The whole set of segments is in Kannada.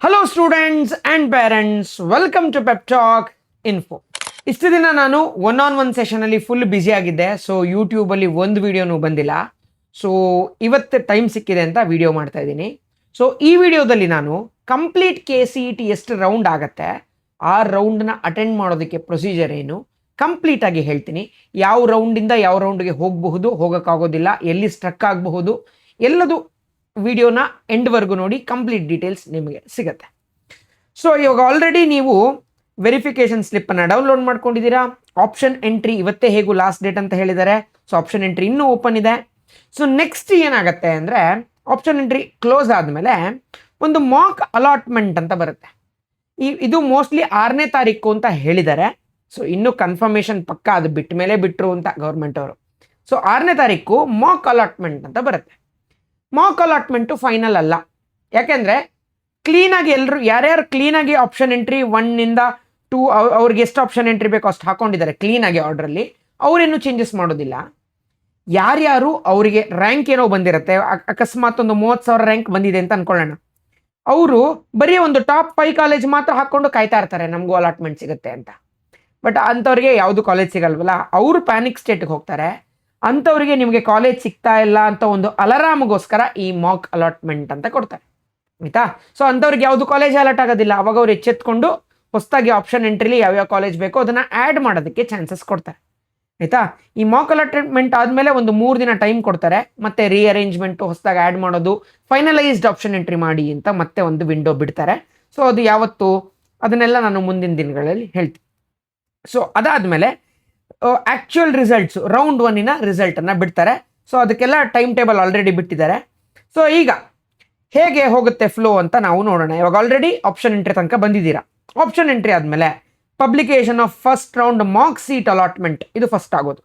Hello students and parents, welcome to pep talk info. ಇಷ್ಟು ದಿನ ನಾನು ಒನ್ ಸೆಷನಲ್ಲಿ ಫುಲ್ ಬ್ಯುಸಿ ಆಗಿದ್ದೆ. ಸೊ ಯೂಟ್ಯೂಬಲ್ಲಿ ಒಂದು ವೀಡಿಯೋನೂ ಬಂದಿಲ್ಲ. ಸೊ ಇವತ್ತು ಟೈಮ್ ಸಿಕ್ಕಿದೆ ಅಂತ ವಿಡಿಯೋ ಮಾಡ್ತಾ ಇದ್ದೀನಿ. ಸೊ ಈ ವಿಡಿಯೋದಲ್ಲಿ ನಾನು ಕಂಪ್ಲೀಟ್ KCET ಎಷ್ಟು ರೌಂಡ್ ಆಗುತ್ತೆ, ಆ ರೌಂಡ್ನ ಅಟೆಂಡ್ ಮಾಡೋದಕ್ಕೆ ಪ್ರೊಸೀಜರ್ ಏನು ಕಂಪ್ಲೀಟಾಗಿ ಹೇಳ್ತೀನಿ. ಯಾವ ರೌಂಡಿಂದ ಯಾವ ರೌಂಡ್ಗೆ ಹೋಗಬಹುದು, ಹೋಗೋಕ್ಕಾಗೋದಿಲ್ಲ, ಎಲ್ಲಿ ಸ್ಟ್ರಕ್ ಆಗಬಹುದು, ಎಲ್ಲದು ವಿಡಿಯೋನ ಎಂಡ್ವರೆಗೂ ನೋಡಿ. ಕಂಪ್ಲೀಟ್ ಡೀಟೇಲ್ಸ್ ನಿಮಗೆ ಸಿಗುತ್ತೆ. ಸೊ ಇವಾಗ ಆಲ್ರೆಡಿ ನೀವು ವೆರಿಫಿಕೇಷನ್ ಸ್ಲಿಪ್ಪನ್ನು ಡೌನ್ಲೋಡ್ ಮಾಡ್ಕೊಂಡಿದ್ದೀರಾ. ಆಪ್ಷನ್ ಎಂಟ್ರಿ ಇವತ್ತೇ ಹೇಗೂ ಲಾಸ್ಟ್ ಡೇಟ್ ಅಂತ ಹೇಳಿದ್ದಾರೆ. ಸೊ ಆಪ್ಷನ್ ಎಂಟ್ರಿ ಇನ್ನೂ ಓಪನ್ ಇದೆ. ಸೊ ನೆಕ್ಸ್ಟ್ ಏನಾಗುತ್ತೆ ಅಂದರೆ, ಆಪ್ಷನ್ ಎಂಟ್ರಿ ಕ್ಲೋಸ್ ಆದಮೇಲೆ ಒಂದು ಮಾಕ್ ಅಲಾಟ್ಮೆಂಟ್ ಅಂತ ಬರುತ್ತೆ. ಇದು ಮೋಸ್ಟ್ಲಿ 6ನೇ ತಾರೀಕು ಅಂತ ಹೇಳಿದ್ದಾರೆ. ಸೊ ಇನ್ನೂ ಕನ್ಫರ್ಮೇಷನ್ ಪಕ್ಕ, ಅದು ಬಿಟ್ಟ ಮೇಲೆ ಬಿಟ್ಟರು ಅಂತ ಗೌರ್ಮೆಂಟ್ ಅವರು. ಸೊ 6ನೇ ತಾರೀಕು ಮಾಕ್ ಅಲಾಟ್ಮೆಂಟ್ ಅಂತ ಬರುತ್ತೆ. ಮಾಕ್ ಅಲಾಟ್ಮೆಂಟು ಫೈನಲ್ ಅಲ್ಲ. ಯಾಕೆಂದರೆ ಕ್ಲೀನಾಗಿ ಎಲ್ಲರೂ ಯಾರ್ಯಾರು ಕ್ಲೀನಾಗಿ ಆಪ್ಷನ್ ಎಂಟ್ರಿ 1ಇಂದ 2 ಅವ್ರಿಗೆ ಎಷ್ಟು ಆಪ್ಷನ್ ಎಂಟ್ರಿ ಬೇಕೋ ಅಷ್ಟು ಹಾಕೊಂಡಿದ್ದಾರೆ ಕ್ಲೀನಾಗಿ ಆರ್ಡ್ರಲ್ಲಿ, ಅವರೇನು ಚೇಂಜಸ್ ಮಾಡೋದಿಲ್ಲ. ಯಾರ್ಯಾರು ಅವರಿಗೆ ರ್ಯಾಂಕ್ ಏನೋ ಬಂದಿರುತ್ತೆ, ಅಕಸ್ಮಾತ್ ಒಂದು 30,000 ರ್ಯಾಂಕ್ ಬಂದಿದೆ ಅಂತ ಅನ್ಕೊಳ್ಳೋಣ, ಅವರು ಬರೀ ಒಂದು ಟಾಪ್ 5 ಕಾಲೇಜ್ ಮಾತ್ರ ಹಾಕ್ಕೊಂಡು ಕಾಯ್ತಾ ಇರ್ತಾರೆ ನಮಗೂ ಅಲಾಟ್ಮೆಂಟ್ ಸಿಗುತ್ತೆ ಅಂತ. ಬಟ್ ಅಂಥವ್ರಿಗೆ ಯಾವುದು ಕಾಲೇಜ್ ಸಿಗಲ್ವಲ್ಲ, ಅವರು ಪ್ಯಾನಿಕ್ ಸ್ಟೇಟ್ಗೆ ಹೋಗ್ತಾರೆ. ಅಂಥವ್ರಿಗೆ ನಿಮಗೆ ಕಾಲೇಜ್ ಸಿಗ್ತಾ ಇಲ್ಲ ಅಂತ ಒಂದು ಅಲಾರಾಮ್ಗೋಸ್ಕರ ಈ ಮಾಕ್ ಅಲಾಟ್ಮೆಂಟ್ ಅಂತ ಕೊಡ್ತಾರೆ, ಆಯಿತಾ. ಸೊ ಅಂಥವ್ರಿಗೆ ಯಾವುದು ಕಾಲೇಜ್ ಅಲಾಟ್ ಆಗೋದಿಲ್ಲ. ಅವಾಗ ಅವ್ರು ಎಚ್ಚೆತ್ಕೊಂಡು ಹೊಸದಾಗಿ ಆಪ್ಷನ್ ಎಂಟ್ರಿಲಿ ಯಾವ್ಯಾವ ಕಾಲೇಜ್ ಬೇಕೋ ಅದನ್ನು ಆ್ಯಡ್ ಮಾಡೋದಕ್ಕೆ ಚಾನ್ಸಸ್ ಕೊಡ್ತಾರೆ, ಆಯಿತಾ. ಈ ಮಾಕ್ ಅಲಾಟ್ಮೆಂಟ್ ಆದಮೇಲೆ ಒಂದು 3 ದಿನ ಟೈಮ್ ಕೊಡ್ತಾರೆ. ಮತ್ತೆ ರೀಅರೇಂಜ್ಮೆಂಟು, ಹೊಸದಾಗಿ ಆ್ಯಡ್ ಮಾಡೋದು, ಫೈನಲೈಸ್ಡ್ ಆಪ್ಷನ್ ಎಂಟ್ರಿ ಮಾಡಿ ಅಂತ ಮತ್ತೆ ಒಂದು ವಿಂಡೋ ಬಿಡ್ತಾರೆ. ಸೊ ಅದು ಯಾವತ್ತು, ಅದನ್ನೆಲ್ಲ ನಾನು ಮುಂದಿನ ದಿನಗಳಲ್ಲಿ ಹೇಳ್ತೀನಿ. ಸೊ ಅದಾದಮೇಲೆ ಆ್ಯಕ್ಚುಯಲ್ ರಿಸಲ್ಟ್ಸು ರೌಂಡ್ 1ನ ರಿಸಲ್ಟನ್ನು ಬಿಡ್ತಾರೆ. ಸೊ ಅದಕ್ಕೆಲ್ಲ ಟೈಮ್ ಟೇಬಲ್ ಆಲ್ರೆಡಿ ಬಿಟ್ಟಿದ್ದಾರೆ. ಸೊ ಈಗ ಹೇಗೆ ಹೋಗುತ್ತೆ ಫ್ಲೋ ಅಂತ ನಾವು ನೋಡೋಣ. ಇವಾಗ ಆಲ್ರೆಡಿ ಆಪ್ಷನ್ ಎಂಟ್ರಿ ತನಕ ಬಂದಿದ್ದೀರಾ. ಆಪ್ಷನ್ ಎಂಟ್ರಿ ಆದಮೇಲೆ publication of first round mock seat allotment, ಇದು ಫಸ್ಟ್ ಆಗೋದು.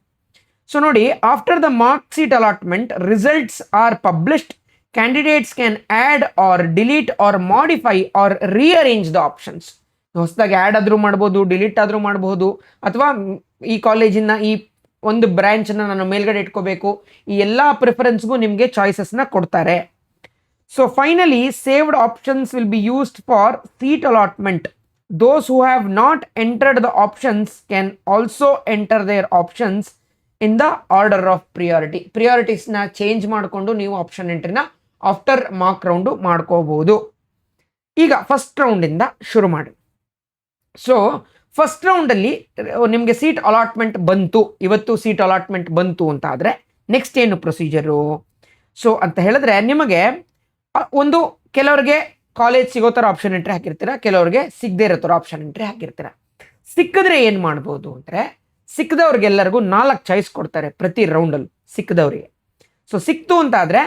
ಸೊ ನೋಡಿ, after the mock seat allotment results are published, candidates can add or delete or modify or rearrange the options. ಹೊಸದಾಗಿ ಆ್ಯಡ್ ಆದರೂ ಮಾಡ್ಬೋದು, ಡಿಲೀಟ್ ಆದರೂ ಮಾಡಬಹುದು, ಅಥವಾ ಈ ಕಾಲೇಜಿನ ಈ ಒಂದು ಬ್ರ್ಯಾಂಚನ್ನು ನಾನು ಮೇಲ್ಗಡೆ ಇಟ್ಕೋಬೇಕು, ಈ ಎಲ್ಲ ಪ್ರಿಫರೆನ್ಸ್ಗೂ ನಿಮಗೆ ಚಾಯ್ಸಸ್ನ ಕೊಡ್ತಾರೆ. So finally saved options will be used for seat allotment. Those who have not entered the options can also enter their options in the order of priority. ಪ್ರಿಯಾರಿಟೀಸ್ನ ಚೇಂಜ್ ಮಾಡಿಕೊಂಡು ನೀವು ಆಪ್ಷನ್ ಎಂಟ್ರಿನ ಆಫ್ಟರ್ ಮಾರ್ಕ್ ರೌಂಡು ಮಾಡ್ಕೋಬಹುದು. ಈಗ ಫಸ್ಟ್ ರೌಂಡಿಂದ ಶುರು ಮಾಡಿ. ಸೊ ಫಸ್ಟ್ ರೌಂಡಲ್ಲಿ ನಿಮಗೆ ಸೀಟ್ ಅಲಾಟ್ಮೆಂಟ್ ಬಂತು, ಇವತ್ತು ಸೀಟ್ ಅಲಾಟ್ಮೆಂಟ್ ಬಂತು ಅಂತ ಆದರೆ ನೆಕ್ಸ್ಟ್ ಏನು ಪ್ರೊಸೀಜರು? ಸೊ ಅಂತ ಹೇಳಿದ್ರೆ, ನಿಮಗೆ ಒಂದು ಕೆಲವ್ರಿಗೆ ಕಾಲೇಜ್ ಸಿಗೋ ಥರ ಆಪ್ಷನ್ ಎಂಟ್ರಿ ಹಾಕಿರ್ತೀರ, ಕೆಲವ್ರಿಗೆ ಸಿಗದೇ ಇರೋ ಥರ ಆಪ್ಷನ್ ಎಂಟ್ರಿ ಹಾಕಿರ್ತೀರ. ಸಿಕ್ಕಿದ್ರೆ ಏನು ಮಾಡ್ಬೋದು ಅಂದರೆ, ಸಿಕ್ಕದವ್ರಿಗೆಲ್ಲರಿಗೂ 4 ಚಾಯ್ಸ್ ಕೊಡ್ತಾರೆ ಪ್ರತಿ ರೌಂಡಲ್ಲಿ ಸಿಕ್ಕದವ್ರಿಗೆ. ಸೊ ಸಿಕ್ತು ಅಂತ ಆದರೆ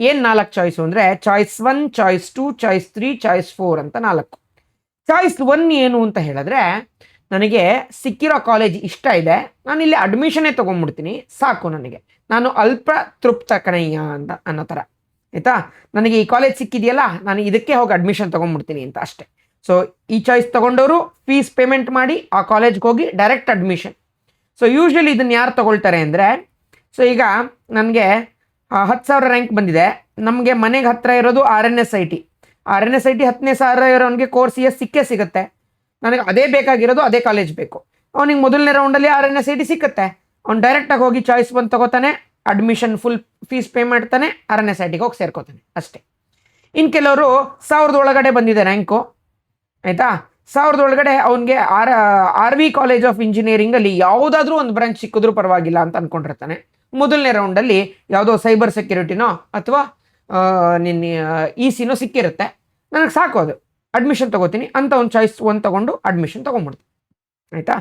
ಏನು 4 ಚಾಯ್ಸು ಅಂದರೆ, ಚಾಯ್ಸ್ 1, ಚಾಯ್ಸ್ 2, ಚಾಯ್ಸ್ 3, ಚಾಯ್ಸ್ 4 ಅಂತ 4. ಚಾಯ್ಸ್ 1 ಏನು ಅಂತ ಹೇಳಿದ್ರೆ, ನನಗೆ ಸಿಕ್ಕಿರೋ ಕಾಲೇಜ್ ಇಷ್ಟ ಇದೆ, ನಾನು ಇಲ್ಲಿ ಅಡ್ಮಿಷನ್ನೇ ತೊಗೊಂಡ್ಬಿಡ್ತೀನಿ ಸಾಕು, ನಾನು ಅಲ್ಪ ತೃಪ್ತ ಕಣಯ್ಯ ಅಂತ ಅನ್ನೋ ಥರ, ಆಯಿತಾ. ನನಗೆ ಈ ಕಾಲೇಜ್ ಸಿಕ್ಕಿದೆಯಲ್ಲ, ನಾನು ಇದಕ್ಕೆ ಹೋಗಿ ಅಡ್ಮಿಷನ್ ತೊಗೊಂಡ್ಬಿಡ್ತೀನಿ ಅಂತ ಅಷ್ಟೇ. ಸೊ ಈ ಚಾಯ್ಸ್ ತೊಗೊಂಡವರು ಫೀಸ್ ಪೇಮೆಂಟ್ ಮಾಡಿ ಆ ಕಾಲೇಜ್ಗೆ ಹೋಗಿ ಡೈರೆಕ್ಟ್ ಅಡ್ಮಿಷನ್. ಸೊ ಯೂಶ್ವಲಿ ಇದನ್ನು ಯಾರು ತೊಗೊಳ್ತಾರೆ ಅಂದರೆ, ಸೊ ಈಗ ನನಗೆ 10,000 ರ್ಯಾಂಕ್ ಬಂದಿದೆ, ನಮಗೆ ಮನೆಗೆ ಹತ್ತಿರ ಇರೋದು RNSIT 10,000 ಇರೋನಿಗೆ ಕೋರ್ಸ್ ಸಿಕ್ಕೇ ಸಿಗುತ್ತೆ. ನನಗೆ ಅದೇ ಬೇಕಾಗಿರೋದು, ಅದೇ ಕಾಲೇಜ್ ಬೇಕು. ಅವನಿಗೆ ಮೊದಲನೇ ರೌಂಡಲ್ಲಿ RNSIT ಸಿಕ್ಕುತ್ತೆ, ಅವ್ನು ಡೈರೆಕ್ಟಾಗಿ ಹೋಗಿ ಚಾಯ್ಸ್ 1 ತೊಗೋತಾನೆ, ಅಡ್ಮಿಷನ್ ಫುಲ್ ಫೀಸ್ ಪೇ ಮಾಡ್ತಾನೆ, RNSITಗೆ ಹೋಗಿ ಸೇರ್ಕೋತಾನೆ ಅಷ್ಟೇ. ಇನ್ನು ಕೆಲವರು 1000 ಒಳಗಡೆ ಬಂದಿದೆ ರ್ಯಾಂಕು, ಆಯಿತಾ. 1000 ಒಳಗಡೆ ಅವನಿಗೆ RV ಕಾಲೇಜ್ ಆಫ್ ಇಂಜಿನಿಯರಿಂಗಲ್ಲಿ ಯಾವುದಾದ್ರೂ ಒಂದು ಬ್ರಾಂಚ್ ಸಿಕ್ಕಿದ್ರೂ ಪರವಾಗಿಲ್ಲ ಅಂತ ಅಂದ್ಕೊಂಡಿರ್ತಾನೆ. ಮೊದಲನೇ ರೌಂಡಲ್ಲಿ ಯಾವುದೋ ಸೈಬರ್ ಸೆಕ್ಯೂರಿಟಿನೋ ಅಥವಾ ನಿನ್ನ ECನೋ ಸಿಕ್ಕಿರುತ್ತೆ, ನನಗೆ ಸಾಕು ಅದು ಅಡ್ಮಿಷನ್ ತೊಗೋತೀನಿ ಅಂತ ಒಂದು ಚಾಯ್ಸ್ 1 ತೊಗೊಂಡು ಅಡ್ಮಿಷನ್ ತೊಗೊಂಡ್ಬಿಡ್ತೀನಿ, ಆಯಿತಾ.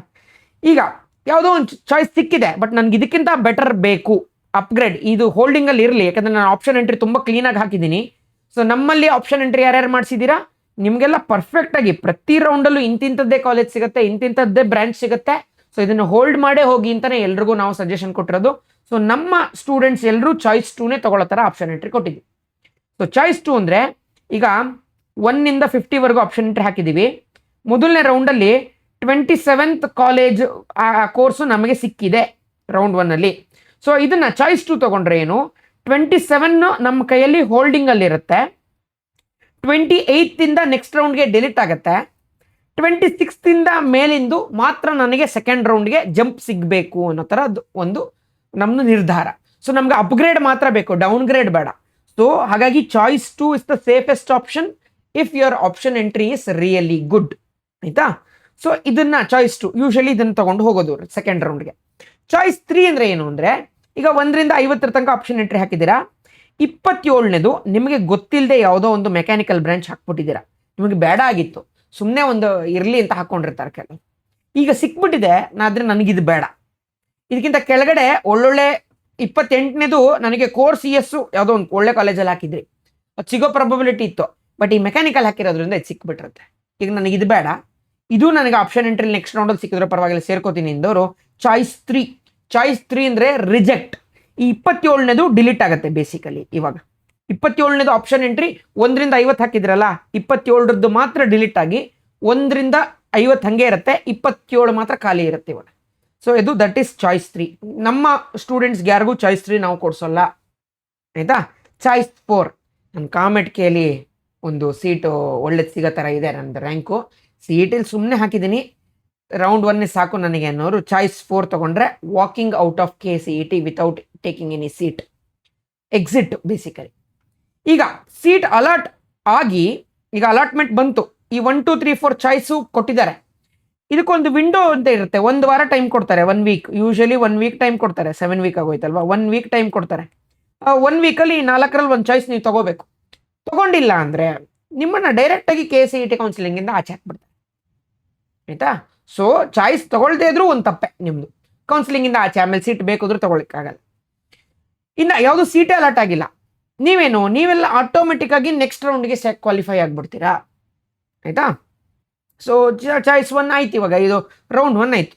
ಈಗ ಯಾವುದೋ ಒಂದು ಚಾಯ್ಸ್ ಸಿಕ್ಕಿದೆ, ಬಟ್ ನನಗೆ ಇದಕ್ಕಿಂತ ಬೆಟರ್ ಬೇಕು, ಅಪ್ಗ್ರೇಡ್, ಇದು ಹೋಲ್ಡಿಂಗಲ್ಲಿ ಇರಲಿ, ಯಾಕಂದರೆ ನಾನು ಆಪ್ಷನ್ ಎಂಟ್ರಿ ತುಂಬ ಕ್ಲೀನಾಗಿ ಹಾಕಿದ್ದೀನಿ. ಸೊ ನಮ್ಮಲ್ಲಿ ಆಪ್ಷನ್ ಎಂಟ್ರಿ ಯಾರ್ಯಾರು ಮಾಡಿಸಿದ್ದೀರಾ, ನಿಮಗೆಲ್ಲ ಪರ್ಫೆಕ್ಟಾಗಿ ಪ್ರತಿ ರೌಂಡಲ್ಲೂ ಇಂತಿಂಥದ್ದೇ ಕಾಲೇಜ್ ಸಿಗುತ್ತೆ, ಇಂತಿಂಥದ್ದೇ ಬ್ರ್ಯಾಂಚ್ ಸಿಗುತ್ತೆ. ಸೊ ಇದನ್ನು ಹೋಲ್ಡ್ ಮಾಡೇ ಹೋಗಿ ಅಂತಲೇ ಎಲ್ರಿಗೂ ನಾವು ಸಜೆಷನ್ ಕೊಟ್ಟಿರೋದು. ಸೊ ನಮ್ಮ ಸ್ಟೂಡೆಂಟ್ಸ್ ಎಲ್ಲರೂ ಚಾಯ್ಸ್ 2ನೇ ತೊಗೊಳ್ಳೋ ಥರ ಆಪ್ಷನ್ ಎಂಟ್ರಿ ಕೊಟ್ಟಿದ್ದೀವಿ. ಸೊ ಚಾಯ್ಸ್ 2 ಅಂದರೆ, ಈಗ 1ಇಂದ 50ವರೆಗೂ ಆಪ್ಷನ್ ಎಂಟ್ರಿ ಹಾಕಿದ್ದೀವಿ. ಮೊದಲನೇ ರೌಂಡಲ್ಲಿ 27th ಕಾಲೇಜ್ ಕೋರ್ಸು ನಮಗೆ ಸಿಕ್ಕಿದೆ ರೌಂಡ್ 1ಅಲ್ಲಿ. ಸೊ ಇದನ್ನು ಚಾಯ್ಸ್ 2 ತೊಗೊಂಡ್ರೆ ಏನು, 27 ನಮ್ಮ ಕೈಯಲ್ಲಿ ಹೋಲ್ಡಿಂಗಲ್ಲಿರುತ್ತೆ, 28 ನೆಕ್ಸ್ಟ್ ರೌಂಡ್ಗೆ ಡಿಲೀಟ್ ಆಗುತ್ತೆ. 26 ಮೇಲಿಂದು ಮಾತ್ರ ನನಗೆ ಸೆಕೆಂಡ್ ರೌಂಡ್ಗೆ ಜಂಪ್ ಸಿಗಬೇಕು ಅನ್ನೋ ಥರದ್ದು ಒಂದು ನಮ್ಮದು ನಿರ್ಧಾರ. ಸೊ ನಮ್ಗೆ ಅಪ್ಗ್ರೇಡ್ ಮಾತ್ರ ಬೇಕು, ಡೌನ್ ಗ್ರೇಡ್ ಬೇಡ. ಸೊ ಹಾಗಾಗಿ choice 2 is the safest option if your option entry is really good. ಆಯ್ತಾ? ಸೊ ಇದನ್ನ ಚಾಯ್ಸ್ 2 ಯೂಶಲಿ ಇದನ್ನು ತಗೊಂಡು ಹೋಗೋದು ಸೆಕೆಂಡ್ ರೌಂಡ್ಗೆ. ಚಾಯ್ಸ್ 3 ಅಂದರೆ ಏನು ಅಂದರೆ, ಈಗ 1ರಿಂದ 50 ತನಕ ಆಪ್ಷನ್ ಎಂಟ್ರಿ ಹಾಕಿದ್ದೀರಾ, 27ನೇದು ನಿಮಗೆ ಗೊತ್ತಿಲ್ಲದೆ ಯಾವುದೋ ಒಂದು ಮೆಕ್ಯಾನಿಕಲ್ ಬ್ರಾಂಚ್ ಹಾಕ್ಬಿಟ್ಟಿದ್ದೀರಾ, ನಿಮಗೆ ಬೇಡ ಆಗಿತ್ತು, ಸುಮ್ಮನೆ ಒಂದು ಇರಲಿ ಅಂತ ಹಾಕ್ಕೊಂಡಿರ್ತಾರೆ ಕೆಲವು. ಈಗ ಸಿಕ್ಬಿಟ್ಟಿದೆ, ಆದರೆ ನನಗಿದು ಬೇಡ. ಇದಕ್ಕಿಂತ ಕೆಳಗಡೆ ಒಳ್ಳೊಳ್ಳೆ 28ನೇದು ನನಗೆ ಕೋರ್ CS ಯಾವುದೋ ಒಂದು ಒಳ್ಳೆ ಕಾಲೇಜಲ್ಲಿ ಹಾಕಿದ್ರಿ, ಅದು ಸಿಗೋ ಪ್ರೊಬಬಿಲಿಟಿ ಇತ್ತು. ಬಟ್ ಈ ಮೆಕ್ಯಾನಿಕಲ್ ಹಾಕಿರೋದ್ರಿಂದ ಇದು ಸಿಕ್ಬಿಟ್ಟಿರುತ್ತೆ. ಈಗ ನನಗೆ ಇದು ಬೇಡ, ಇದು ನನಗೆ ಆಪ್ಷನ್ ಎಂಟ್ರಿ ನೆಕ್ಸ್ಟ್ ರೌಂಡಲ್ಲಿ ಸಿಕ್ಕಿದ್ರೆ ಪರವಾಗಿಲ್ಲ ಸೇರ್ಕೋತೀನಿ ಎಂದವರು ಚಾಯ್ಸ್ 3. ಚಾಯ್ಸ್ 3 ಅಂದರೆ ರಿಜೆಕ್ಟ್. ಈ 27ನೇದು ಡಿಲೀಟ್ ಆಗುತ್ತೆ ಬೇಸಿಕಲಿ. ಇವಾಗ 27ನೇದು ಆಪ್ಷನ್ ಎಂಟ್ರಿ 1ರಿಂದ 50 ಹಾಕಿದ್ರಲ್ಲ, 27ರದ್ದು ಮಾತ್ರ ಡಿಲೀಟ್ ಆಗಿ 1ರಿಂದ 50 ಹಂಗೆ ಇರುತ್ತೆ, 27 ಮಾತ್ರ ಖಾಲಿ ಇರುತ್ತೆ ಇವಾಗ. ಸೊ ಇದು ದಟ್ ಈಸ್ ಚಾಯ್ಸ್ 3. ನಮ್ಮ ಸ್ಟೂಡೆಂಟ್ಸ್ಗೆ ಯಾರಿಗೂ ಚಾಯ್ಸ್ 3 ನಾವು ಕೊಡಿಸೋಲ್ಲ. ಆಯಿತಾ? ಚಾಯ್ಸ್ 4, ನನ್ನ ಕಾಮೆಂಟ್ ಕೇಳಿ ಒಂದು ಸೀಟು ಒಳ್ಳೇದು ಸಿಗೋ ಥರ ಇದೆ ನನ್ನದು ರ್ಯಾಂಕು. CET ಸುಮ್ಮನೆ ಹಾಕಿದ್ದೀನಿ, ರೌಂಡ್ 1 ಸಾಕು ನನಗೆ ಅನ್ನೋರು ಚಾಯ್ಸ್ 4 ತೊಗೊಂಡ್ರೆ walking out of KCET without taking any seat, exit basically. ಈಗ ಸೀಟ್ ಅಲಾಟ್ ಆಗಿ, ಈಗ ಅಲಾಟ್ಮೆಂಟ್ ಬಂತು, ಈ 1 2 3 4 ಚಾಯ್ಸು ಕೊಟ್ಟಿದ್ದಾರೆ. ಇದಕ್ಕೊಂದು ವಿಂಡೋ ಅಂತ ಇರುತ್ತೆ, 1 ವಾರ ಟೈಮ್ ಕೊಡ್ತಾರೆ, 1 ವೀಕ್, ಯೂಶಲಿ 1 ವೀಕ್ ಟೈಮ್ ಕೊಡ್ತಾರೆ. 7 ವೀಕ್ ಆಗೋಯ್ತಲ್ವಾ, 1 ವೀಕ್ ಟೈಮ್ ಕೊಡ್ತಾರೆ. 1 ವೀಕಲ್ಲಿ 4ರಲ್ಲಿ 1 ಚಾಯ್ಸ್ ನೀವು ತಗೋಬೇಕು. ತಗೊಂಡಿಲ್ಲ ಅಂದರೆ ನಿಮ್ಮನ್ನು ಡೈರೆಕ್ಟಾಗಿ KCET ಕೌನ್ಸಿಲಿಂಗಿಂದ ಆಚೆ ಹಾಕ್ಬಿಡ್ತಾರೆ. ಆಯಿತಾ? ಸೊ ಚಾಯ್ಸ್ ತಗೊಳ್ದೇ ಇದ್ರೂ ಒಂದು ತಪ್ಪೆ ನಿಮ್ಮದು, ಕೌನ್ಸಿಲಿಂಗಿಂದ ಆಚೆ. ಆಮೇಲೆ ಸೀಟ್ ಬೇಕಾದ್ರೂ ತಗೊಳ್ಳಿಕ್ಕಾಗಲ್ಲ. ಇನ್ನು ಯಾವುದು ಸೀಟೇ ಅಲಾಟ್ ಆಗಿಲ್ಲ, ನೀವೆಲ್ಲ ಆಟೋಮೆಟಿಕ್ ಆಗಿ ನೆಕ್ಸ್ಟ್ ರೌಂಡ್ಗೆ ಕ್ವಾಲಿಫೈ ಆಗಿಬಿಡ್ತೀರಾ. ಆಯಿತಾ? ಸೊ ಚಾಯ್ಸ್ 1 ಆಯ್ತು. ಇವಾಗ ಇದು ರೌಂಡ್ 1 ಆಯಿತು.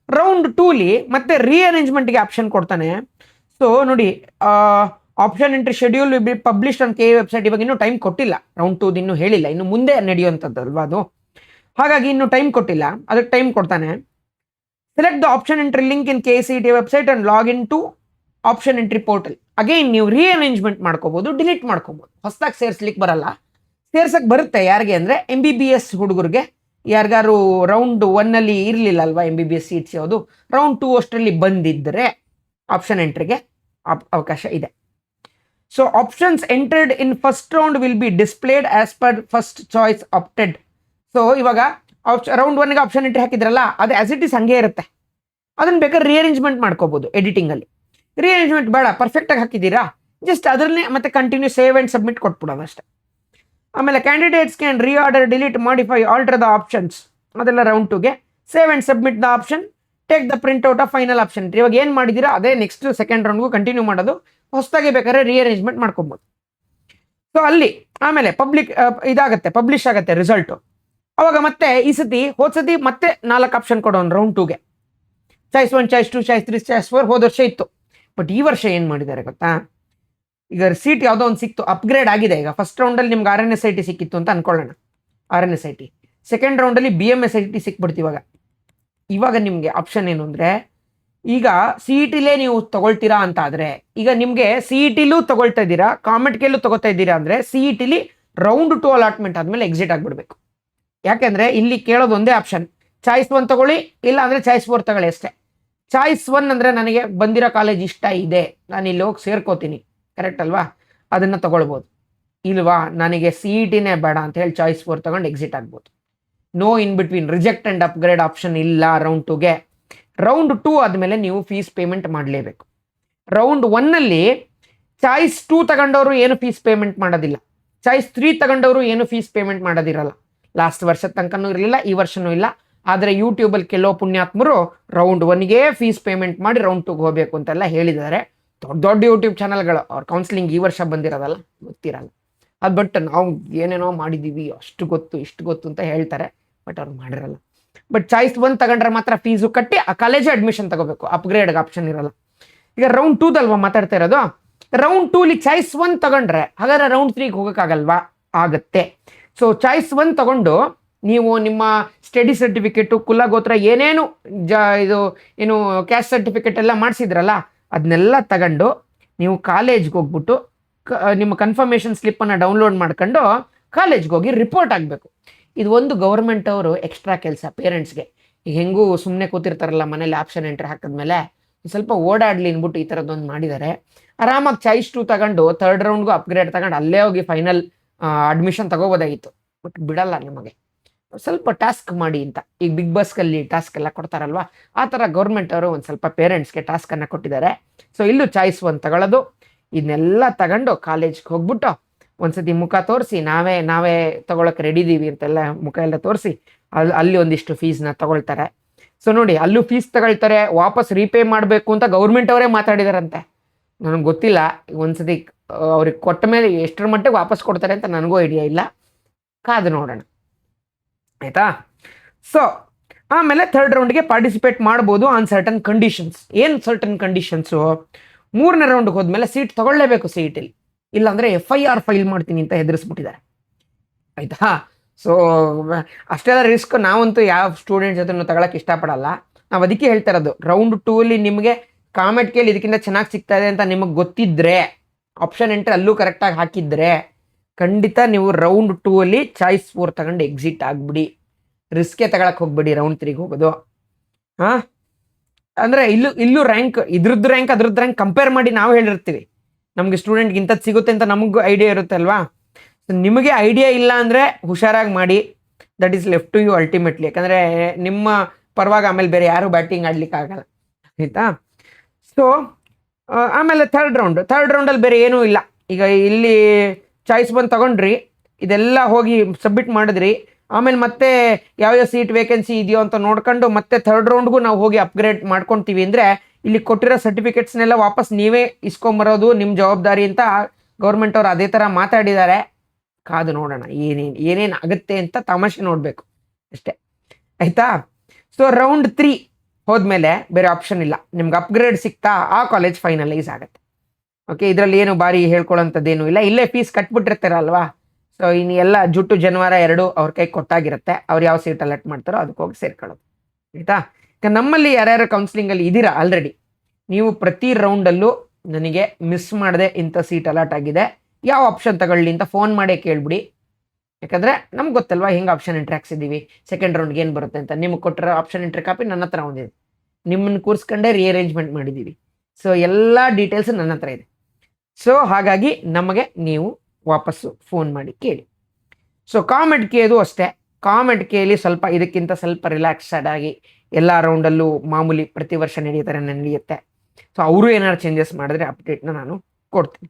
ರೌಂಡ್ 2ಲಿ ಮತ್ತೆ ರೀಅರೇಂಜ್ಮೆಂಟ್ಗೆ ಆಪ್ಷನ್ ಕೊಡ್ತಾನೆ. ಸೊ ನೋಡಿ, option entry schedule will be published on KE website. ಇವಾಗ ಇನ್ನೂ ಟೈಮ್ ಕೊಟ್ಟಿಲ್ಲ, ರೌಂಡ್ 2 ಇನ್ನೂ ಹೇಳಿಲ್ಲ, ಇನ್ನು ಮುಂದೆ ನಡೆಯುವಂಥದ್ದಲ್ವಾ ಅದು, ಹಾಗಾಗಿ ಇನ್ನೂ ಟೈಮ್ ಕೊಟ್ಟಿಲ್ಲ. ಅದಕ್ಕೆ ಟೈಮ್ ಕೊಡ್ತಾನೆ. Select the option entry link in KCET website and log in to option entry portal. Again ನೀವು ರೀಅರೇಂಜ್ಮೆಂಟ್ ಮಾಡ್ಕೋಬೋದು, ಡಿಲೀಟ್ ಮಾಡ್ಕೋಬೋದು. ಹೊಸದಾಗಿ ಸೇರಿಸ್ಲಿಕ್ಕೆ ಬರಲ್ಲ. ಸೇರ್ಸಕ್ಕೆ ಬರುತ್ತೆ ಯಾರಿಗೆ ಅಂದರೆ MBBS ಹುಡುಗರಿಗೆ. ಯಾರಿಗಾರು ರೌಂಡ್ 1ನಲ್ಲಿ ಇರಲಿಲ್ಲ ಅಲ್ವಾ MBBS ಸೀಟ್ಸ್, ಯಾವುದು ರೌಂಡ್ 2 ಅಷ್ಟರಲ್ಲಿ ಬಂದಿದ್ದರೆ ಆಪ್ಷನ್ ಎಂಟ್ರಿಗೆ ಅವಕಾಶ ಇದೆ. So options entered in first round will be displayed as per first choice opted. So ಇವಾಗ ರೌಂಡ್ 1ಗೆ ಆಪ್ಷನ್ ಎಂಟ್ರಿ ಹಾಕಿದ್ರಲ್ಲ, ಅದು ಆಸ್ ಇಟ್ ಈಸ್ ಹಂಗೆ ಇರುತ್ತೆ. ಅದನ್ನು ಬೇಕಾದ್ರೆ ರೀಅರೇಂಜ್ಮೆಂಟ್ ಮಾಡ್ಕೋಬೋದು ಎಡಿಟಿಂಗಲ್ಲಿ. ರೀಅರೇಂಜ್ಮೆಂಟ್ ಬೇಡ, ಪರ್ಫೆಕ್ಟಾಗಿ ಹಾಕಿದ್ದೀರಾ, ಜಸ್ಟ್ ಅದರನ್ನೇ ಮತ್ತೆ ಕಂಟಿನ್ಯೂ ಸೇವ್ ಆ್ಯಂಡ್ ಸಬ್ಮಿಟ್ ಕೊಟ್ಬಿಡೋದು ಅಷ್ಟೇ. ಆಮೇಲೆ candidates can reorder, delete, modify, alter the options, ಅದೆಲ್ಲ ರೌಂಡ್ 2ಗೆ. Save and submit the option, take the print out of final option. ಇವಾಗ ಏನು ಮಾಡಿದ್ದೀರಾ ಅದೇ ನೆಕ್ಸ್ಟ್ ಸೆಕೆಂಡ್ ರೌಂಡ್ಗೂ ಕಂಟಿನ್ಯೂ ಮಾಡೋದು. ಹೊಸದಾಗಿ ಬೇಕಾದ್ರೆ ರೀಅರೇಂಜ್ಮೆಂಟ್ ಮಾಡ್ಕೊಬೋದು. ಸೊ ಅಲ್ಲಿ ಆಮೇಲೆ ಇದಾಗುತ್ತೆ, ಪಬ್ಲಿಷ್ ಆಗುತ್ತೆ ರಿಸಲ್ಟು. ಅವಾಗ ಮತ್ತೆ ಈ ಸತಿ ಹೋದ್ಸತಿ ಮತ್ತೆ 4 ಆಪ್ಷನ್ ಕೊಡೋನು ರೌಂಡ್ 2ಗೆ. ಚಾಯ್ಸ್ 1, ಚಾಯ್ಸ್ 2, ಚಾಯ್ಸ್ 3, ಚಾಯ್ಸ್ 4 ಹೋದ ವರ್ಷ ಇತ್ತು. ಬಟ್ ಈ ವರ್ಷ ಏನು ಮಾಡಿದ್ದಾರೆ ಗೊತ್ತಾ, ಈಗ ಸೀಟ್ ಯಾವುದೋ ಒಂದು ಸಿಕ್ತು, ಅಪ್ಗ್ರೇಡ್ ಆಗಿದೆ. ಈಗ ಫಸ್ಟ್ ರೌಂಡಲ್ಲಿ ನಿಮ್ಗೆ RNSIT ಸಿಕ್ಕಿತ್ತು ಅಂತ ಅನ್ಕೊಳ್ಳೋಣ, RNSIT. ಸೆಕೆಂಡ್ ರೌಂಡಲ್ಲಿ BMSIT ಸಿಕ್ಬಿಡ್ತು. ಇವಾಗ ನಿಮಗೆ ಆಪ್ಷನ್ ಏನು ಅಂದರೆ, ಈಗ CETಲೇ ನೀವು ತಗೊಳ್ತೀರಾ ಅಂತ ಆದರೆ, ಈಗ ನಿಮಗೆ CETಲೂ ತಗೊಳ್ತಾ ಇದ್ದೀರಾ, ಕಾಮೆಂಟ್ಗೆಲ್ಲೂ ತಗೋತಾ ಇದ್ದೀರಾ ಅಂದರೆ CETಲಿ ರೌಂಡ್ 2 ಅಲಾಟ್ಮೆಂಟ್ ಆದಮೇಲೆ ಎಕ್ಸಿಟ್ ಆಗಿಬಿಡ್ಬೇಕು. ಯಾಕೆಂದರೆ ಇಲ್ಲಿ ಕೇಳೋದು ಒಂದೇ ಆಪ್ಷನ್, ಚಾಯ್ಸ್ 1 ತಗೊಳ್ಳಿ, ಇಲ್ಲ ಅಂದರೆ ಚಾಯ್ಸ್ 4 ತಗೊಳ್ಳಿ ಅಷ್ಟೇ. ಚಾಯ್ಸ್ 1 ಅಂದರೆ ನನಗೆ ಬಂದಿರೋ ಕಾಲೇಜ್ ಇಷ್ಟ ಇದೆ, ನಾನು ಇಲ್ಲಿ ಹೋಗಿ ಸೇರ್ಕೋತೀನಿ, ಕರೆಕ್ಟ್ ಅಲ್ವಾ, ಅದನ್ನು ತಗೊಳ್ಬೋದು. ಇಲ್ವಾ ನನಗೆ CETನೇ ಬೇಡ ಅಂತ ಹೇಳಿ ಚಾಯ್ಸ್ 4 ತಗೊಂಡು ಎಕ್ಸಿಟ್ ಆಗ್ಬೋದು. No in between, reject and upgrade option ಇಲ್ಲ ರೌಂಡ್ 2ಗೆ. ರೌಂಡ್ 2 ಆದಮೇಲೆ ನೀವು ಫೀಸ್ ಪೇಮೆಂಟ್ ಮಾಡಲೇಬೇಕು. ರೌಂಡ್ 1ನಲ್ಲಿ ಚಾಯ್ಸ್ 2 ತಗೊಂಡವರು ಏನು ಫೀಸ್ ಪೇಮೆಂಟ್ ಮಾಡೋದಿಲ್ಲ, ಚಾಯ್ಸ್ 3 ತಗೊಂಡವರು ಏನು ಫೀಸ್ ಪೇಮೆಂಟ್ ಮಾಡೋದಿರಲ್ಲ. ಲಾಸ್ಟ್ ವರ್ಷದ ತನಕನೂ ಇರಲಿಲ್ಲ, ಈ ವರ್ಷನೂ ಇಲ್ಲ. ಆದರೆ ಯೂಟ್ಯೂಬಲ್ಲಿ ಕೆಲವು ಪುಣ್ಯಾತ್ಮರು ರೌಂಡ್ 1ಗೆ ಫೀಸ್ ಪೇಮೆಂಟ್ ಮಾಡಿ ರೌಂಡ್ 2ಗೆ ಹೋಗಬೇಕು ಅಂತೆಲ್ಲ ಹೇಳಿದ್ದಾರೆ. ದೊಡ್ಡ ದೊಡ್ಡ ಯೂಟ್ಯೂಬ್ ಚಾನಲ್ಗಳು, ಅವ್ರ ಕೌನ್ಸಿಲಿಂಗ್ ಈ ವರ್ಷ ಬಂದಿರೋದಲ್ಲ, ಗೊತ್ತಿರಲ್ಲ. ಅದು ಬಟ್ ನಾವು ಏನೇನೋ ಮಾಡಿದ್ದೀವಿ, ಅಷ್ಟು ಗೊತ್ತು ಇಷ್ಟು ಗೊತ್ತು ಅಂತ ಹೇಳ್ತಾರೆ, ಬಟ್ ಅವ್ರು ಮಾಡಿರಲ್ಲ. ಬಟ್ ಚಾಯ್ಸ್ 1 ತಗೊಂಡ್ರೆ ಮಾತ್ರ ಫೀಸು ಕಟ್ಟಿ ಆ ಕಾಲೇಜೇ ಅಡ್ಮಿಷನ್ ತಗೋಬೇಕು, ಅಪ್ಗ್ರೇಡ್ಗೆ ಆಪ್ಷನ್ ಇರಲ್ಲ. ಈಗ ರೌಂಡ್ 2ದಲ್ವಾ ಮಾತಾಡ್ತಾ ಇರೋದು, ರೌಂಡ್ 2ಲಿ ಚಾಯ್ಸ್ 1 ತಗೊಂಡ್ರೆ ಹಾಗಾದ್ರೆ ರೌಂಡ್ 3ಗೆ ಹೋಗೋಕ್ಕಾಗಲ್ವಾ? ಆಗುತ್ತೆ. ಸೊ ಚಾಯ್ಸ್ 1 ತಗೊಂಡು ನೀವು ನಿಮ್ಮ ಸ್ಟಡಿ ಸರ್ಟಿಫಿಕೇಟು, ಕುಲ ಗೋತ್ರ ಏನೇನು ಇದು ಏನು ಕ್ಯಾಸ್ಟ್ ಸರ್ಟಿಫಿಕೇಟ್ ಎಲ್ಲ ಮಾಡಿಸಿದ್ರಲ್ಲ, ಅದನ್ನೆಲ್ಲ ತಗೊಂಡು ನೀವು ಕಾಲೇಜ್ಗೆ ಹೋಗ್ಬಿಟ್ಟು ನಿಮ್ಮ ಕನ್ಫರ್ಮೇಷನ್ ಸ್ಲಿಪ್ಪನ್ನು ಡೌನ್ಲೋಡ್ ಮಾಡ್ಕೊಂಡು ಕಾಲೇಜ್ಗೆ ಹೋಗಿ ರಿಪೋರ್ಟ್ ಆಗಬೇಕು. ಇದು ಒಂದು ಗೌರ್ಮೆಂಟ್ ಅವರು ಎಕ್ಸ್ಟ್ರಾ ಕೆಲಸ ಪೇರೆಂಟ್ಸ್ಗೆ. ಈಗ ಹೆಂಗೂ ಸುಮ್ಮನೆ ಕೂತಿರ್ತಾರಲ್ಲ ಮನೇಲಿ ಆಪ್ಷನ್ ಎಂಟ್ರಿ ಹಾಕಿದ್ಮೇಲೆ ಸ್ವಲ್ಪ ಓಡಾಡ್ಲಿ ಅಂದ್ಬಿಟ್ಟು ಈ ಥರದ್ದೊಂದು ಮಾಡಿದ್ದಾರೆ. ಆರಾಮಾಗಿ ಚಾಯ್ಸ್ 2 ತಗೊಂಡು 3rd ರೌಂಡ್ಗೂ ಅಪ್ಗ್ರೇಡ್ ತಗೊಂಡು ಅಲ್ಲೇ ಹೋಗಿ ಫೈನಲ್ ಅಡ್ಮಿಷನ್ ತಗೋಬೋದಾಗಿತ್ತು. ಬಟ್ ಬಿಡಲ್ಲ ನಿಮಗೆ, ಸ್ವಲ್ಪ ಟಾಸ್ಕ್ ಮಾಡಿ ಅಂತ. ಈಗ ಬಿಗ್ ಬಾಸ್ಕಲ್ಲಿ ಟಾಸ್ಕ್ ಎಲ್ಲ ಕೊಡ್ತಾರಲ್ವಾ, ಆ ಥರ ಗೌರ್ಮೆಂಟ್ ಅವರು ಒಂದು ಸ್ವಲ್ಪ ಪೇರೆಂಟ್ಸ್ಗೆ ಟಾಸ್ಕನ್ನು ಕೊಟ್ಟಿದ್ದಾರೆ. ಸೊ ಇಲ್ಲೂ ಚಾಯ್ಸ್ 1 ತಗೊಳ್ಳೋದು, ಇದನ್ನೆಲ್ಲ ತಗೊಂಡು ಕಾಲೇಜ್ಗೆ ಹೋಗ್ಬಿಟ್ಟು ಒಂದ್ಸತಿ ಮುಖ ತೋರಿಸಿ ನಾವೇ ತಗೊಳಕ್ಕೆ ರೆಡಿ ಇದೀವಿ ಅಂತೆಲ್ಲ ಮುಖ ಎಲ್ಲ ತೋರಿಸಿ ಅಲ್ಲಿ ಒಂದಿಷ್ಟು ಫೀಸ್ನ ತಗೊಳ್ತಾರೆ. ಸೊ ನೋಡಿ, ಅಲ್ಲೂ ಫೀಸ್ ತಗೊಳ್ತಾರೆ, ವಾಪಸ್ ರೀಪೇ ಮಾಡಬೇಕು ಅಂತ ಗೌರ್ಮೆಂಟ್ ಅವರೇ ಮಾತಾಡಿದಾರಂತೆ. ನನಗೆ ಗೊತ್ತಿಲ್ಲ, ಒಂದ್ಸತಿ ಅವ್ರಿಗೆ ಕೊಟ್ಟ ಮೇಲೆ ಎಷ್ಟರ ಮಟ್ಟಿಗೆ ವಾಪಸ್ ಕೊಡ್ತಾರೆ ಅಂತ ನನಗೂ ಐಡಿಯಾ ಇಲ್ಲ, ಕಾದು ನೋಡೋಣ ಆಯಿತಾ. ಸೊ ಆಮೇಲೆ 3rd ರೌಂಡ್ಗೆ ಪಾರ್ಟಿಸಿಪೇಟ್ ಮಾಡ್ಬೋದು ಆನ್ ಸರ್ಟನ್ ಕಂಡೀಷನ್ಸ್. ಏನು ಸರ್ಟನ್ ಕಂಡೀಷನ್ಸು? 3ನೇ ರೌಂಡ್ಗೆ ಹೋದ್ಮೇಲೆ ಸೀಟ್ ತಗೊಳ್ಳೇಬೇಕು CET-ಲಿ, ಇಲ್ಲಾಂದರೆ FIR ಫೈಲ್ ಮಾಡ್ತೀನಿ ಅಂತ ಹೆದರಿಸ್ಬಿಟ್ಟಿದ್ದಾರೆ ಆಯಿತಾ. ಸೊ ಅಷ್ಟೆಲ್ಲ ರಿಸ್ಕ್ ನಾವಂತೂ ಯಾವ ಸ್ಟೂಡೆಂಟ್ ಜೊತೆ ತಗೊಳಕ್ಕೆ ಇಷ್ಟಪಡಲ್ಲ. ನಾವು ಅದಕ್ಕೆ ಹೇಳ್ತಾ ಇರೋದು, ರೌಂಡ್ 2ಅಲ್ಲಿ ನಿಮಗೆ ಕಾಮೆಂಟ್ ಕೇಳಿ ಇದಕ್ಕಿಂತ ಚೆನ್ನಾಗಿ ಸಿಗ್ತಾ ಇದೆ ಅಂತ ನಿಮಗೆ ಗೊತ್ತಿದ್ದರೆ, ಆಪ್ಷನ್ ಎಂಟ್ರಿ ಅಲ್ಲೂ ಕರೆಕ್ಟಾಗಿ ಹಾಕಿದ್ರೆ ಖಂಡಿತ ನೀವು ರೌಂಡ್ 2ಅಲ್ಲಿ ಚಾಯ್ಸ್ 4 ತಗೊಂಡು ಎಕ್ಸಿಟ್ ಆಗಿಬಿಡಿ. ರಿಸ್ಕೇ ತಗೊಳಕ್ಕೆ ಹೋಗ್ಬೇಡಿ ರೌಂಡ್ 3ಗೆ ಹೋಗೋದು. ಹಾಂ, ಅಂದರೆ ಇಲ್ಲೂ ರ್ಯಾಂಕ್ ಇದ್ರದ್ದು ರ್ಯಾಂಕ್ ಅದ್ರದ್ದು ರ್ಯಾಂಕ್ ಕಂಪೇರ್ ಮಾಡಿ ನಾವು ಹೇಳಿರ್ತೀವಿ, ನಮಗೆ ಸ್ಟೂಡೆಂಟ್ಗೆ ಇಂಥದ್ದು ಸಿಗುತ್ತೆ ಅಂತ ನಮಗೂ ಐಡಿಯಾ ಇರುತ್ತೆ ಅಲ್ವಾ. ನಿಮಗೆ ಐಡಿಯಾ ಇಲ್ಲ ಅಂದರೆ ಹುಷಾರಾಗಿ ಮಾಡಿ, that is left to you ultimately. ಯಾಕಂದರೆ ನಿಮ್ಮ ಪರವಾಗಿ ಆಮೇಲೆ ಬೇರೆ ಯಾರು ಬ್ಯಾಟಿಂಗ್ ಆಡ್ಲಿಕ್ಕೆ ಆಗಲ್ಲ ಆಯಿತಾ. ಸೊ ಆಮೇಲೆ 3rd ರೌಂಡಲ್ಲಿ ಬೇರೆ ಏನೂ ಇಲ್ಲ. ಈಗ ಇಲ್ಲಿ ಚಾಯ್ಸ್ 1 ತಗೊಂಡ್ರಿ, ಇದೆಲ್ಲ ಹೋಗಿ ಸಬ್ಮಿಟ್ ಮಾಡಿದ್ರಿ, ಆಮೇಲೆ ಮತ್ತೆ ಯಾವ್ಯಾವ ಸೀಟ್ ವೇಕೆನ್ಸಿ ಇದೆಯೋ ಅಂತ ನೋಡ್ಕೊಂಡು ಮತ್ತೆ 3rd ರೌಂಡ್ಗೂ ನಾವು ಹೋಗಿ ಅಪ್ಗ್ರೇಡ್ ಮಾಡ್ಕೊತೀವಿ ಅಂದರೆ ಇಲ್ಲಿ ಕೊಟ್ಟಿರೋ ಸರ್ಟಿಫಿಕೇಟ್ಸ್ನೆಲ್ಲ ವಾಪಸ್ ನೀವೇ ಇಸ್ಕೊಂಬರೋದು ನಿಮ್ಮ ಜವಾಬ್ದಾರಿ ಅಂತ ಗೌರ್ಮೆಂಟ್ ಅವ್ರು ಅದೇ ಥರ ಮಾತಾಡಿದ್ದಾರೆ. ಕಾದು ನೋಡೋಣ ಏನೇನು ಆಗುತ್ತೆ ಅಂತ ತಮಾಷೆ ನೋಡಬೇಕು ಅಷ್ಟೇ ಆಯಿತಾ. ಸೊ ರೌಂಡ್ 3 ಹೋದ್ಮೇಲೆ ಬೇರೆ ಆಪ್ಷನ್ ಇಲ್ಲ, ನಿಮ್ಗೆ ಅಪ್ಗ್ರೇಡ್ ಸಿಗ್ತಾ ಆ ಕಾಲೇಜ್ ಫೈನಲೈಸ್ ಆಗುತ್ತೆ. ಓಕೆ, ಇದರಲ್ಲಿ ಏನು ಭಾರಿ ಹೇಳ್ಕೊಳ್ಳೋಂಥದ್ದೇನು ಇಲ್ಲ, ಇಲ್ಲೇ ಫೀಸ್ ಕಟ್ಬಿಟ್ಟಿರ್ತಾರಲ್ವಾ. ಸೊ ಇನ್ನು ಎಲ್ಲ ಜುಟ್ಟು ಜನವಾರ 2 ಅವ್ರ ಕೈ ಕೊಟ್ಟಾಗಿರುತ್ತೆ, ಅವ್ರು ಯಾವ ಸೀಟ್ ಅಲರ್ಟ್ ಮಾಡ್ತಾರೋ ಅದಕ್ಕೆ ಹೋಗಿ ಸೇರ್ಕೊಳ್ಳೋದು ಆಯಿತಾ. ನಮ್ಮಲ್ಲಿ ಯಾರ್ಯಾರು ಕೌನ್ಸಿಲಿಂಗಲ್ಲಿ ಇದ್ದೀರಾ ಆಲ್ರೆಡಿ, ನೀವು ಪ್ರತಿ ರೌಂಡಲ್ಲೂ ನನಗೆ ಮಿಸ್ ಮಾಡದೆ ಇಂಥ ಸೀಟ್ ಅಲಾಟ್ ಆಗಿದೆ, ಯಾವ ಆಪ್ಷನ್ ತಗೊಳ್ಳಿ ಅಂತ ಫೋನ್ ಮಾಡೇ ಕೇಳ್ಬಿಡಿ. ಯಾಕಂದರೆ ನಮ್ಗೆ ಗೊತ್ತಲ್ವಾ ಹೆಂಗೆ ಆಪ್ಷನ್ ಎಂಟ್ರಿ ಹಾಕ್ಸಿದ್ದೀವಿ, 2nd ರೌಂಡ್ಗೆ ಏನು ಬರುತ್ತೆ ಅಂತ. ನಿಮಗೆ ಕೊಟ್ಟಿರೋ ಆಪ್ಷನ್ ಎಂಟ್ರಿ ಕಾಪಿ ನನ್ನ ಹತ್ರ ಒಂದಿದೆ, ನಿಮ್ಮನ್ನು ಕೂರಿಸ್ಕೊಂಡೇ ರಿಅರೇಂಜ್ಮೆಂಟ್ ಮಾಡಿದ್ದೀವಿ. ಸೊ ಎಲ್ಲ ಡೀಟೇಲ್ಸ್ ನನ್ನ ಹತ್ರ ಇದೆ. ಸೊ ಹಾಗಾಗಿ ನಮಗೆ ನೀವು ವಾಪಸ್ಸು ಫೋನ್ ಮಾಡಿ ಕೇಳಿ. ಸೊ ಕಾಮೆಂಟ್ ಕೇಳೋದು ಅಷ್ಟೇ, ಕಾಮೆಂಟ್ ಕೇಳಿ ಸ್ವಲ್ಪ ಇದಕ್ಕಿಂತ ಸ್ವಲ್ಪ ರಿಲ್ಯಾಕ್ಸಡ್ ಆಗಿ ಎಲ್ಲ ರೌಂಡಲ್ಲೂ ಮಾಮೂಲಿ ಪ್ರತಿ ವರ್ಷ ನಡೆಯುತ್ತೆ. ಸೊ ಅವರು ಏನಾದ್ರು ಚೇಂಜಸ್ ಮಾಡಿದ್ರೆ ಅಪ್ಡೇಟ್ನ ನಾನು ಕೊಡ್ತೀನಿ.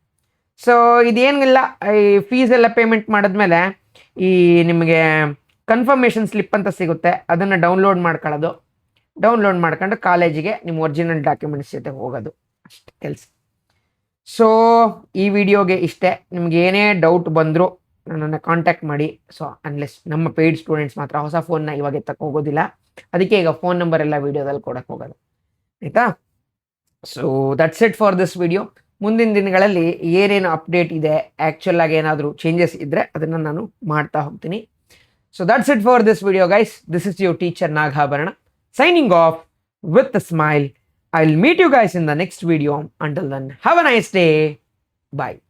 ಸೊ ಇದೇನಿಲ್ಲ, ಈ ಫೀಸ್ ಎಲ್ಲ ಪೇಮೆಂಟ್ ಮಾಡಿದ್ಮೇಲೆ ಈ ನಿಮಗೆ ಕನ್ಫರ್ಮೇಷನ್ ಸ್ಲಿಪ್ ಅಂತ ಸಿಗುತ್ತೆ, ಅದನ್ನು ಡೌನ್ಲೋಡ್ ಮಾಡ್ಕೊಳ್ಳೋದು. ಡೌನ್ಲೋಡ್ ಮಾಡ್ಕೊಂಡು ಕಾಲೇಜಿಗೆ ನಿಮ್ಮ ಒರಿಜಿನಲ್ ಡಾಕ್ಯುಮೆಂಟ್ಸ್ ಜೊತೆ ಹೋಗೋದು, ಅಷ್ಟು ಕೆಲಸ. ಸೊ ಈ ವಿಡಿಯೋಗೆ ಇಷ್ಟೇ. ನಿಮ್ಗೆ ಏನೇ ಡೌಟ್ ಬಂದರೂ ನನ್ನನ್ನು ಕಾಂಟ್ಯಾಕ್ಟ್ ಮಾಡಿ. ಸೊ ಅನ್ಲೆಸ್ ನಮ್ಮ ಪೇಯ್ಡ್ ಸ್ಟೂಡೆಂಟ್ಸ್ ಮಾತ್ರ ಹೊಸ ಫೋನ್ನ ಇವಾಗ ಎತ್ತಕ್ಕೆ ಹೋಗೋದಿಲ್ಲ, ಅದಕ್ಕೆ ಈಗ ಫೋನ್ ನಂಬರ್ ಎಲ್ಲ ವಿಡಿಯೋದಲ್ಲಿ ಕೊಡಕ್ಕೆ ಹೋಗೋದು ಆಯಿತಾ. So that's it for this video. ಮುಂದಿನ ದಿನಗಳಲ್ಲಿ ಏನೇನು ಅಪ್ಡೇಟ್ ಇದೆ, ಆ್ಯಕ್ಚುಲ್ ಆಗಿ ಏನಾದರೂ ಚೇಂಜಸ್ ಇದ್ದರೆ ಅದನ್ನು ನಾನು ಮಾಡ್ತಾ ಹೋಗ್ತೀನಿ. So that's it for this video guys. This is your teacher Nagabharana signing off with a smile. I'll meet you guys in the next video. Until then, have a nice day. Bye.